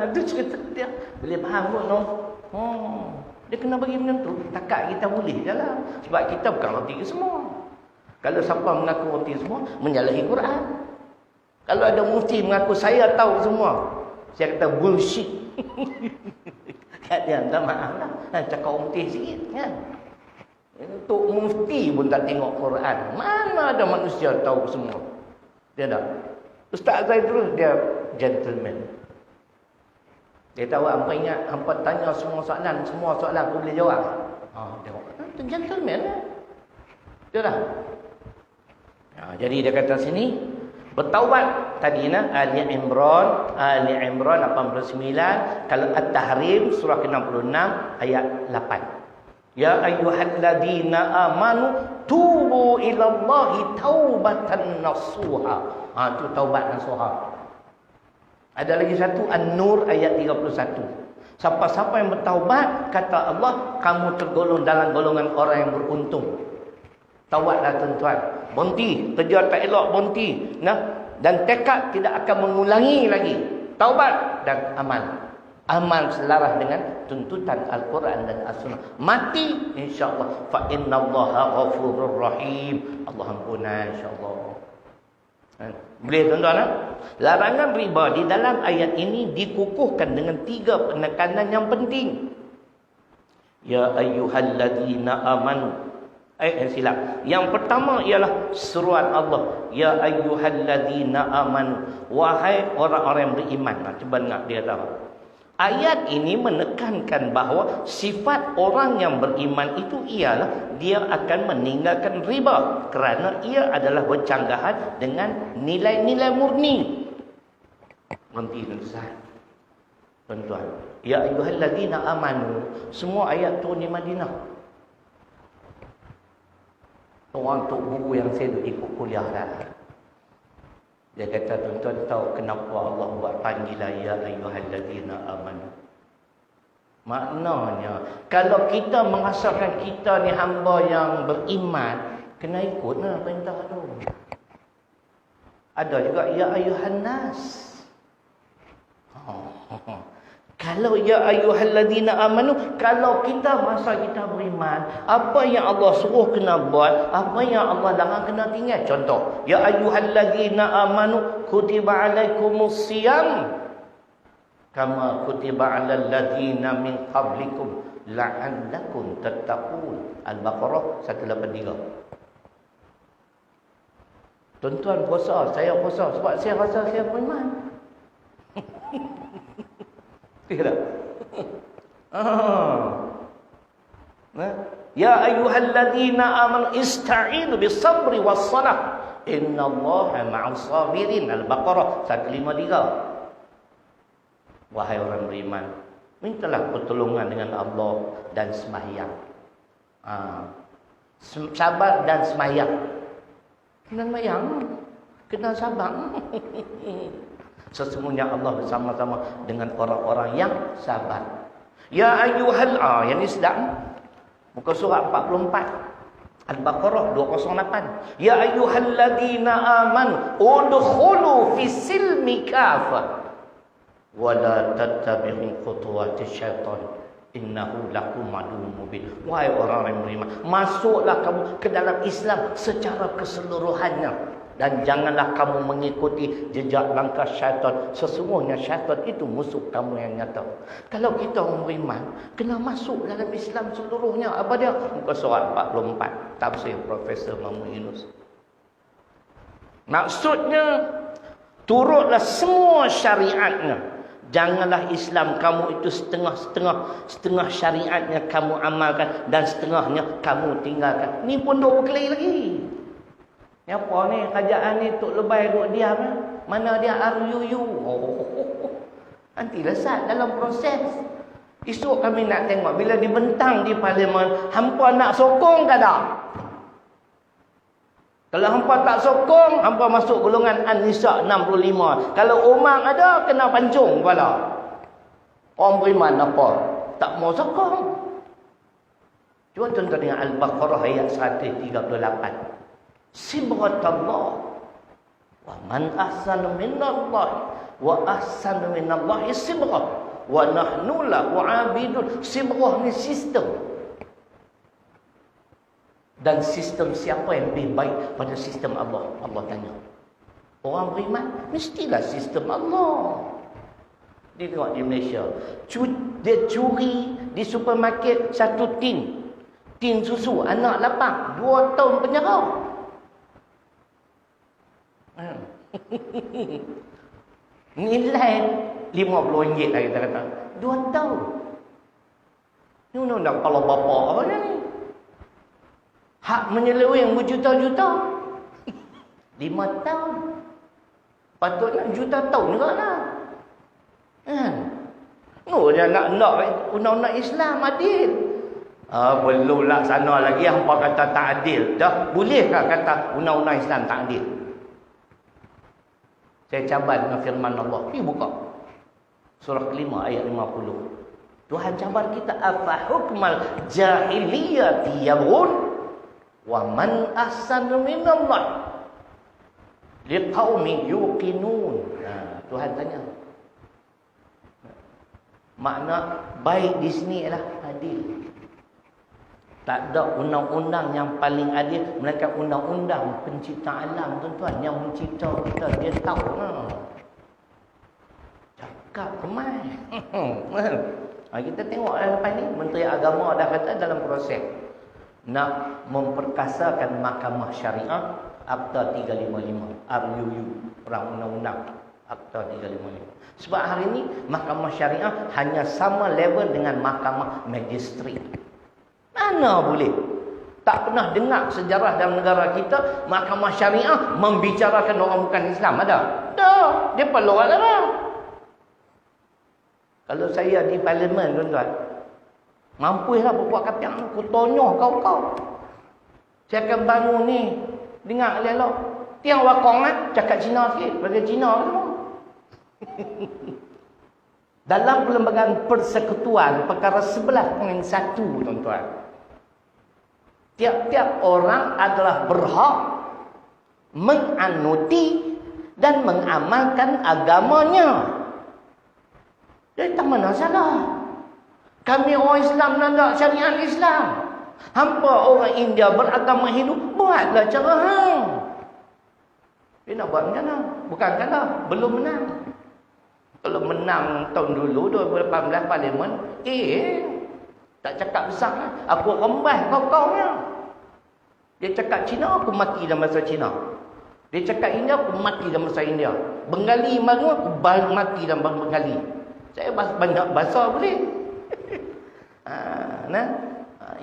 Itu cerita dia. Boleh faham kot no? Dia kena bagi macam tu. Takat kita boleh je lah. Sebab kita bukan roti ke semua. Kalau siapa mengaku roti semua, menyalahi Quran. Kalau ada mufti mengaku saya tahu semua, saya kata bullshit. Kat dia, minta maaf lah. Cakap mufti sikit kan? Untuk mufti pun tak tengok Quran. Mana ada manusia tahu semua? Dia tak. Ustaz Zaidul dia gentleman. Dia tahu hampa ingat, hampa tanya semua soalan aku boleh jawab. Tengok. Itu gentleman lah. Dia dah. Jadi dia kata sini, bertaubat tadi Ali Imran 89, kalau At-Tahrim surah ke-66 ayat 8. Ya ayyuhalladzina amanu tubu ilallahi taubatan nasuha. Itu taubat nasuha. Ada lagi satu An-Nur ayat 31. Siapa-siapa yang bertaubat, kata Allah, kamu tergolong dalam golongan orang yang beruntung. Taubatlah tuan-tuan. Berhenti, kerja tak elok berhenti. Dan tekad tidak akan mengulangi lagi. Taubat dan amal. Amal selaras dengan tuntutan Al-Quran dan As-Sunnah. Mati insya-Allah fa innallaha ghafurur rahim. Allah ampunlah insya-Allah. Boleh tuan-tuan? Larangan riba di dalam ayat ini dikukuhkan dengan 3 penekanan yang penting. Ya ayyuhalladzina amanu. Silap. Yang pertama ialah seruan Allah. Ya ayyuhalladzina amanu. Wahai orang-orang yang beriman. Cuba dengar dia tahu. Ayat ini menekankan bahawa sifat orang yang beriman itu ialah dia akan meninggalkan riba kerana ia adalah bercanggahan dengan nilai-nilai murni. Berhenti tuan-tuan. Ya ayyuhalladzina amanu. Semua ayat turun di Madinah. Orang tok guru yang saya ikut kuliah dah. Dia kata, tuan-tuan tahu kenapa Allah buat panggilan ya ayyuhalladzina amanu? Maknanya, kalau kita mengasalkan kita ni hamba yang beriman, kena ikutlah perintah tu. Ada juga ya ayyuhan nas. Kalau ya ayyuhalladzina amanu, kalau kita masa kita beriman, apa yang Allah suruh kena buat, apa yang Allah larang kena tinggal. Contoh, ya ayyuhalladzina amanu kutiba alaikumus siyam kama kutiba alal ladzina min qablikum la'allakum tattaqun. Al-Baqarah 183. Tuan-tuan puasa, saya puasa sebab saya rasa saya beriman. Tidak. Ya ayyuhalladzina amanu ista'inu bis-sabri was-salah innallaha ma'as sabirin. Al-Baqarah 153. Wahai orang beriman, mintalah pertolongan dengan Allah dan sembahyang. Sabar dan sembahyang. Kena sembahyang, kena sabar. Sesungguhnya Allah bersama-sama dengan orang-orang yang sabar. Ya ayyuhal yang ni sedap. Muka surat 44. Al-Baqarah 208. Ya ayyuhalladzina amanu udkhulu fis-silmi kafah wa la tattabi'u khutuwatis syaitan innahu lakum aduwwun mubin. Wahai orang yang beriman, masuklah kamu ke dalam Islam secara keseluruhannya dan janganlah kamu mengikuti jejak langkah syaitan. Sesungguhnya syaitan itu musuh kamu yang nyata. Kalau kita orang beriman, kena masuk dalam Islam seluruhnya. Apa dia? Muka surat 44, tafsir Profesor Mahmud Yunus. Maksudnya, turutlah semua syariatnya. Janganlah Islam kamu itu setengah-setengah. Setengah syariatnya kamu amalkan dan setengahnya kamu tinggalkan. Ni pun duk berkelahi lagi. Apa ni? Kerajaan ni tok lebay duk diam. Mana dia RUU? Nanti lesat dalam proses. Esok kami nak tengok bila dibentang di parlimen, hampa nak sokong ke tak? Kalau hampa tak sokong, hampa masuk golongan An-Nisa 65. Kalau Umar ada, kena pancung kepala. Orang beriman apa? Tak mau sokong. Cuba tuan-tuan dengan Al-Baqarah ayat 138. Sibghatallah wa man ahsanu minallahi wa ahsanu minallahi sibghah wa nahnu lahu 'abidun. Sibghah ni sistem. Dan sistem siapa yang lebih baik pada sistem Allah? Allah tanya. Orang beriman mestilah sistem Allah. Dia tengok di Malaysia, dia curi di supermarket satu tin susu anak lapang, 2 tahun penjara. Nilai RM50 lah kita kata. 2 tahun. Ni undang-undang kalau bapa apa ni? Hak menyeleweng berjuta-juta. 5 tahun. Patutnya juta tahun juga lah. Dia nak undang-undang Islam adil. Belum laksana lagi. Hampa kata tak adil. Dah bolehkah kata undang-undang Islam tak adil? Saya cabar dengan firman Allah. Pergi buka surah kelima ayat 50. Tuhan cabar kita. Afa hukmal jahiliyati yabghun wa man ahsanu minallahi liqaumin yuqinun. Tuhan tanya. Makna baik di sini ialah adil. Tak ada undang-undang yang paling adil melainkan undang-undang pencipta alam, tuan-tuan. Yang mencipta kita, dia tahu. Cakap kemai. Kita tengok lepas ni, Menteri Agama dah kata dalam proses nak memperkasakan Mahkamah Syariah Akta 355 RUU, Perang Undang-Undang Akta 355. Sebab hari ini Mahkamah Syariah hanya sama level dengan Mahkamah Magistri. Mana boleh? Tak pernah dengar sejarah dalam negara kita Mahkamah Syariah membicarakan orang bukan Islam. Ada? Tak. Dia perlu lah. Kalau saya di parlimen, tuan-tuan, mampulah berbuat kapiak. Aku tonyoh kau. Saya akan bangun ni. Dengar elok. Tiang wakong lah. Cakap Cina sikit. Pada Cina semua. Dalam perlembagaan persekutuan perkara 11.1, tuan-tuan, tiap-tiap orang adalah berhak menganuti dan mengamalkan agamanya. Jadi tak mana salah. Kami orang Islam nak syariat Islam. Hampa orang India beragama Hindu, buatlah cara hang. Dia nak buat macam mana? Bukan kalah, belum menang. Kalau menang tahun dulu 2018 parlimen, tak cakap besar lah. Aku rembas kau-kaunya. Dia cakap Cina, aku mati dalam bahasa Cina. Dia cakap India, aku mati dalam bahasa India. Bengali baru, aku mati dalam bahasa Bengali. Saya banyak bahasa boleh.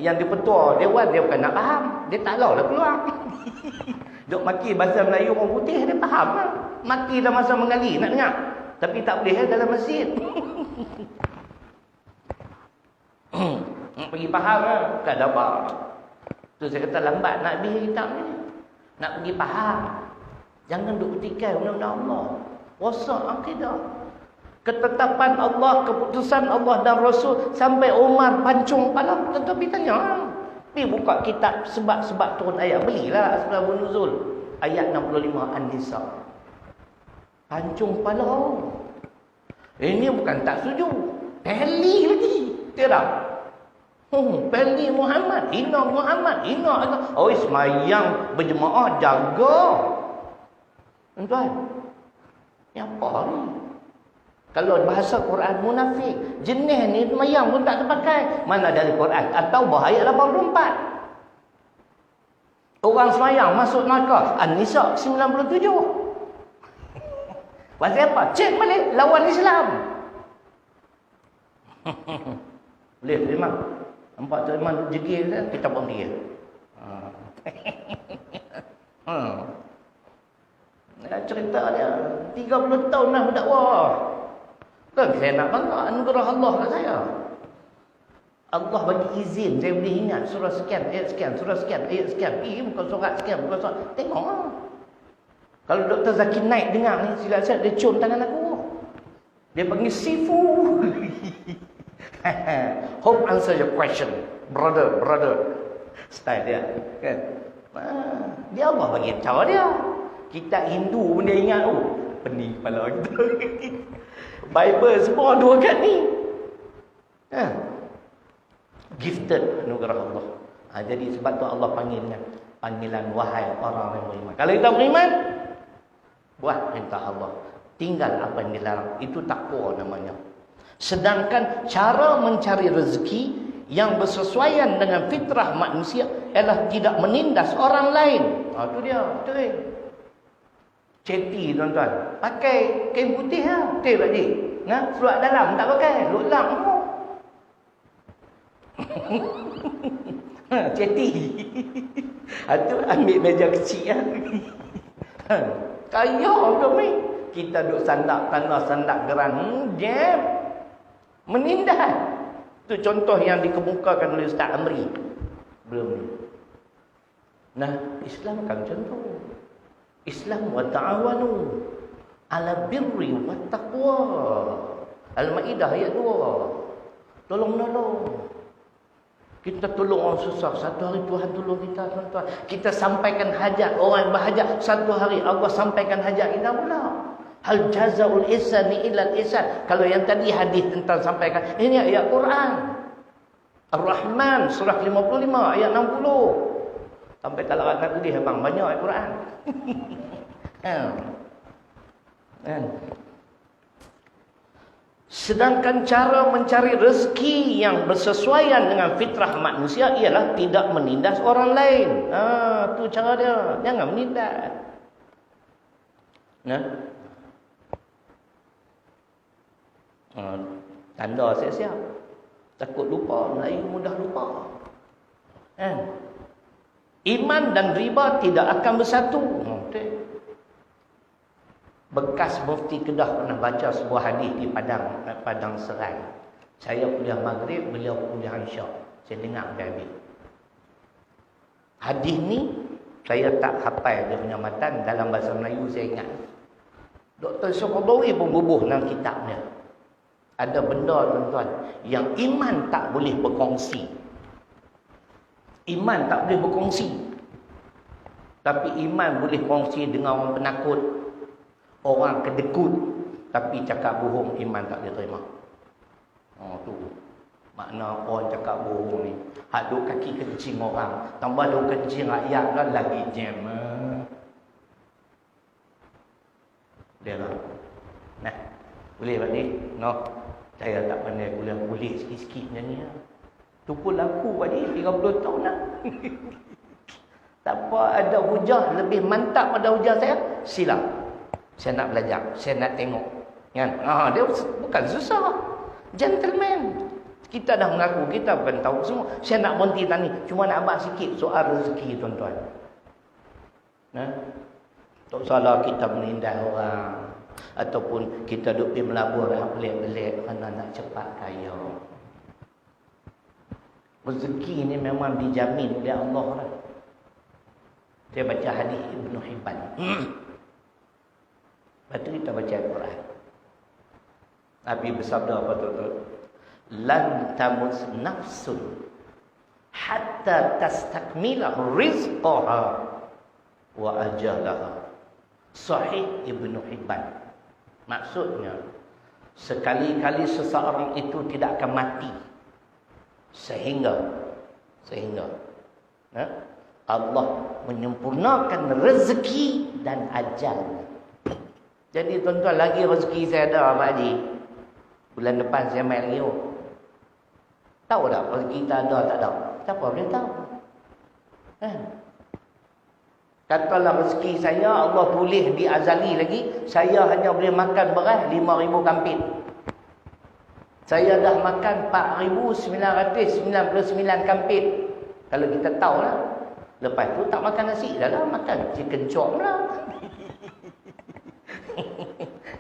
Yang dipetua Dewan, dia bukan nak faham. Dia tak tahu lah keluar. Duk maki bahasa Melayu orang putih, dia faham lah. Mati dalam bahasa Bengali, nak dengar. Tapi tak boleh dalam masjid. Pergi faham lah. Bukan ada apa. Tu saya kata lambat nak habis kitab ni. Nak pergi faham. Jangan duk petikai undang-undang Allah. Rosak akidah. Ketetapan Allah, keputusan Allah dan Rasul sampai Umar pancung kepala. Tetapi tanya, pergi buka kitab sebab-sebab turun ayat, belilah Asbabun Nuzul ayat 65 An-Nisa. Pancung kepala. Ini bukan tak setuju, peli lagi. Tidak. Peli Muhammad, hina Muhammad, hina Allah. Oh, semayang berjemaah jaga. Tuan, ni apa ni? Kalau bahasa Quran munafik, jenis ni semayang pun tak terpakai. Mana dari Quran? At-Taubah ayat 84. Orang semayang masuk neraka. An-Nisa 97. Pasal apa? Cek balik lawan Islam. Boleh terima. Nampak tu memang jegil kita pun dia. Cerita dia 30 tahun dah berdakwah. Kan saya nak bangga anugerah Allah kat saya. Allah bagi izin saya boleh ingat surah sekian, ayat sekian, surah sekian, ayat sekian. Bukan surat sekian, bukan surat. Tengok lah. Kalau Dr. Zakir Naik dengar ni, silap-silap dia cium tangan aku. Dia panggil Sifu. Hope answer your question, brother. Style dia. Kan? Dia Allah bagi cara dia. Kita Hindu pun dia ingat. Pening kepala kita. Bible semua dua kat ni. Gifted anugerah Allah. Jadi sebab tu Allah panggil dengan panggilan wahai orang yang beriman. Kalau kita beriman, buat perintah Allah, tinggal apa yang dilarang. Itu takwa namanya. Sedangkan cara mencari rezeki yang bersesuaian dengan fitrah manusia ialah tidak menindas orang lain. Itu dia, betul. Ceti tuan-tuan, pakai kain putih lah, betul tak dik? Seluar dalam tak pakai, lulang pun. Ceti. Itu ambil meja kecil lah. Kaya ke ni? Kita duduk sandak tanah, sandak gerang. Jam. Menindas. Itu contoh yang dikemukakan oleh Ustaz Amri. Belum ni. Nah, Islam kan contoh. Islam wa ta'awanu ala birri wa taqwa. Al-Maidah ayat 2. Tolong-nolong. Kita tolong orang susah. Satu hari Tuhan tolong kita, tuan-tuan. Kita sampaikan hajat orang yang berhajat. Satu hari Allah sampaikan hajat kita pula. Hal jazaul ihsani illa al-ihsan. Kalau yang tadi hadis tentang sampaikan, ini ayat Quran. Ar-Rahman surah 55 ayat 60. Sampai tak larat nak tulis abang, banyak ayat Quran. Sedangkan cara mencari rezeki yang bersesuaian dengan fitrah manusia ialah tidak menindas orang lain. Tu cara dia. Jangan menindas. Tanda siap-siap. Takut lupa, Melayu mudah lupa. Iman dan riba tidak akan bersatu. Bekas mufti Kedah pernah baca sebuah hadis di Padang Serai. Saya kuliah Maghrib, beliau kuliah Isyak. Saya dengar sampai habis. Hadis ni saya tak hafal dia punya matan, dalam bahasa Melayu saya ingat. Dr. Sokobawi pun bubuh dalam kitabnya. Ada benda tuan-tuan yang iman tak boleh berkongsi. Iman tak boleh berkongsi. Tapi iman boleh kongsi dengan orang penakut, orang kedekut. Tapi cakap bohong, iman tak boleh terima. Tu makna orang cakap bohong ni. Hak duk kaki kencing orang, tambah duk kencing rakyat kan lagi jam. Dia lah. Nah, boleh balik? No. Saya tak pandai kuliah sikit-sikit macam ni lah. Tu pun laku balik 30 tahun lah. Tak apa, ada hujah lebih mantap pada hujah saya, silap. Saya nak belajar, saya nak tengok. Kan? Dia bukan susah. Gentleman. Kita dah mengaku, kita bukan tahu semua. Saya nak berhenti tani, cuma nak abang sikit soal rezeki tuan-tuan. Tak salah kita menindas orang. Ataupun kita duduk pergi melabur pelik-pelik kerana nak cepat kaya. Rezeki ni memang dijamin oleh Allah lah. Saya baca hadis Ibn Hibban. Lepas tu kita baca Al-Quran. Nabi bersabda apa tu? Lan tamus nafsun hatta tastakmila rizqaha wa ajalaha. Sahih Ibnu Hibban. Maksudnya, sekali-kali seseorang itu tidak akan mati sehingga Allah menyempurnakan rezeki dan ajal. Jadi tuan-tuan, lagi rezeki saya ada Pak Haji. Bulan depan saya main lagi. Tahu tak rezeki kita ada tak ada? Siapa boleh tahu? Katalah rezeki saya Allah tulis di azali lagi, saya hanya boleh makan beras 5,000 kampit. Saya dah makan 4,999 kampit. Kalau kita tahu lah. Lepas tu tak makan nasi dah lah, makan chicken chop lah.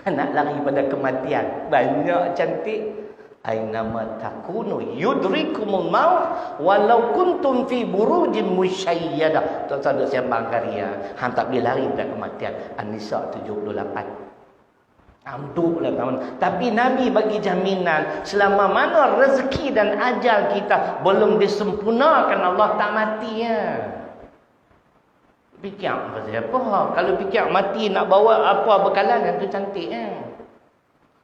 Nak lari pada kematian. Banyak cantik. Ainama takunu yudrikumul maut walau kuntum fi burujin musyayyadah. Tuan-tuan duk sembang karya. Hang tak boleh lari pada kematian. An-Nisa 78. Amduklah kawan. Tapi Nabi bagi jaminan selama mana rezeki dan ajal kita belum disempurnakan, Allah tak mati ya. Fikir pasal apa? Kalau fikir mati nak bawa apa bekalan yang tu cantik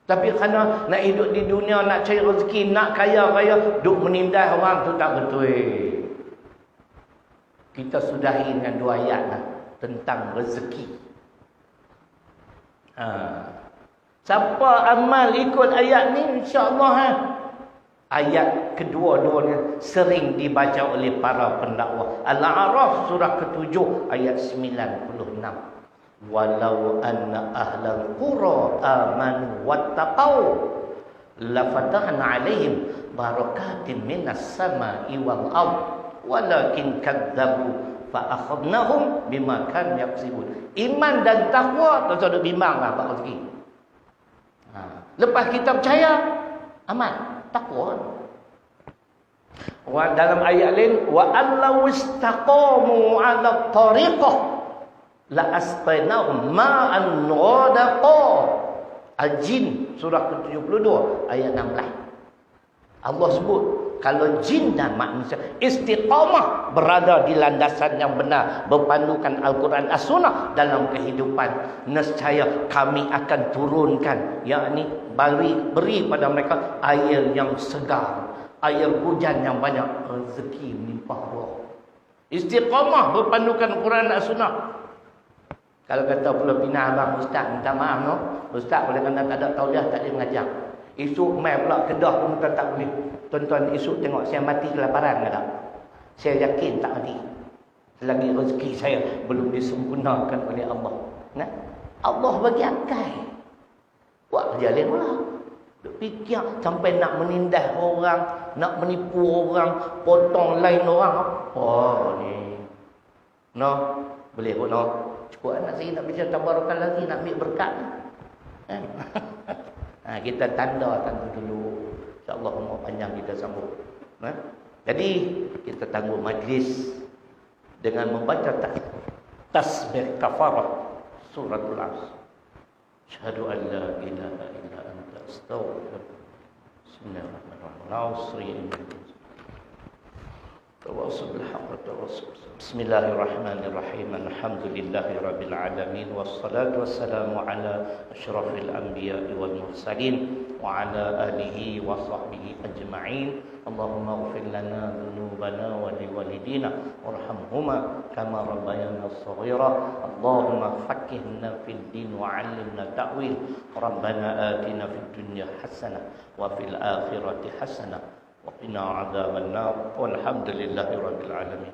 Tapi kerana nak hidup di dunia, nak cari rezeki, nak kaya-kaya, duk menindas orang tu tak betul. Kita sudahi dengan 2 ayat lah, tentang rezeki. Siapa amal ikut ayat ni, insya-Allah ayat kedua-duanya sering dibaca oleh para pendakwah. Al-A'raf surah ke-7 ayat 96. Walau anna ahlal qura amanu wattaqau lafatahna alaihim barakatin minas sama'i wal ard walakin kadzabu fa akhadnahum bima kanu yaksibun. Iman dan takwa tak ada bimbanglah bab rezeki. Lepas kita percaya, amal, takwa. Dalam ayat lain, wa allau istaqamu 'ala tariqah la asqainahum ma'an ghadaqa. Al-Jin surah ke-72 ayat 16. Allah sebut kalau jin dan manusia istiqamah, berada di landasan yang benar, berpandukan Al-Quran As-Sunnah dalam kehidupan, nescaya kami akan turunkan, yakni beri pada mereka air yang segar, air hujan yang banyak, rezeki melimpah ruah. Istiqamah berpandukan Al-Quran As-Sunnah. Kalau kata Pulau Pinang, abang ustaz minta maaf no, ustaz boleh kena tak ada tauliah, tak boleh mengajar. Esok mai pula Kedah pun bukan tak boleh. Tuan-tuan esok tengok saya mati kelaparan ke tak? Saya yakin tak mati. Selagi rezeki saya belum disempurnakan oleh Allah. Nah, Allah bagi akal. Buat kerja lain pula. Duk fikir sampai nak menindas orang, nak menipu orang, potong lain orang. Apa ni? No, boleh pun no. Cukup anak saya nak bincang tabarukan lagi, nak ambil berkat. Kita tanda dulu. InsyaAllah umur panjang kita sambung. Jadi kita tangguh majlis dengan membaca tasbih kafarah suratul Asr. Asyhadu an la ilaha illa anta astaghfiruka. Bismillahirrahmanirrahim. Bismillahirrahmanirrahim. Alhamdulillahi rabbil alamin, wassalatu wassalamu ala asyrafil anbiya'i wal mursalin wa ala alihi wa sahbihi ajma'in. Allahumma ighfir lana dhunubana wa liwalidina warhamhuma kama rabbayana shaghira. Allahumma faqqihna fid din wa 'allimna ta'wil. Rabbana atina fid dunya hasanah wa fil akhirati hasanah wa qina 'adzaban nar. Walhamdulillahi rabbil alamin.